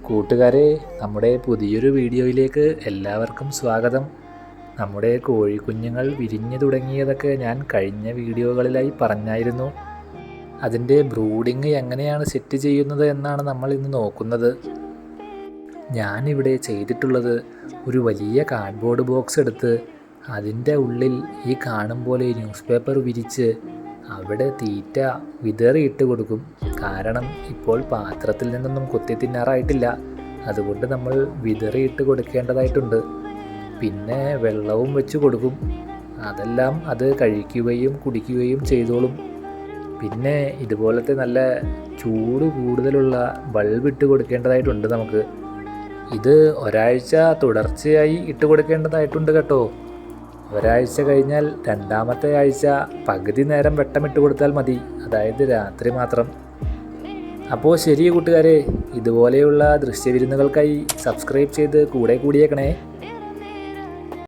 കൂട്ടുകാരെ, നമ്മുടെ പുതിയൊരു വീഡിയോയിലേക്ക് എല്ലാവർക്കും സ്വാഗതം. നമ്മുടെ കോഴിക്കുഞ്ഞുങ്ങൾ വിരിഞ്ഞു തുടങ്ങിയതൊക്കെ ഞാൻ കഴിഞ്ഞ വീഡിയോകളിലായി പറഞ്ഞായിരുന്നു. അതിൻ്റെ ബ്രൂഡിങ് എങ്ങനെയാണ് സെറ്റ് ചെയ്യുന്നത് എന്നാണ് നമ്മൾ ഇന്ന് നോക്കുന്നത്. ഞാനിവിടെ ചെയ്തിട്ടുള്ളത് ഒരു വലിയ കാർഡ്ബോർഡ് ബോക്സ് എടുത്ത് അതിൻ്റെ ഉള്ളിൽ ഈ കാണും പോലെ ന്യൂസ് പേപ്പർ വിരിച്ച് അവിടെ തീറ്റ വിതറിയിട്ട് കൊടുക്കും. കാരണം ഇപ്പോൾ പാത്രത്തിൽ നിന്നൊന്നും കൊത്തി തിന്നാറായിട്ടില്ല, അതുകൊണ്ട് നമ്മൾ വിതറിയിട്ട് കൊടുക്കേണ്ടതായിട്ടുണ്ട്. പിന്നെ വെള്ളവും വെച്ച് കൊടുക്കും. അതെല്ലാം അത് കഴിക്കുകയും കുടിക്കുകയും ചെയ്തോളും. പിന്നെ ഇതുപോലത്തെ നല്ല ചൂട് കൂടുതലുള്ള ബൾബ് ഇട്ട് കൊടുക്കേണ്ടതായിട്ടുണ്ട് നമുക്ക്. ഇത് ഒരാഴ്ച തുടർച്ചയായി ഇട്ട് കൊടുക്കേണ്ടതായിട്ടുണ്ട് കേട്ടോ. ഒരാഴ്ച കഴിഞ്ഞാൽ രണ്ടാമത്തെ ആഴ്ച പകുതി നേരം വെട്ടമിട്ട് കൊടുത്താൽ മതി, അതായത് രാത്രി മാത്രം. അപ്പോൾ ശരി കൂട്ടുകാരെ, ഇതുപോലെയുള്ള ദൃശ്യവിരുന്നുകൾക്കായി സബ്സ്ക്രൈബ് ചെയ്ത് കൂടെ കൂടിയേക്കണേ.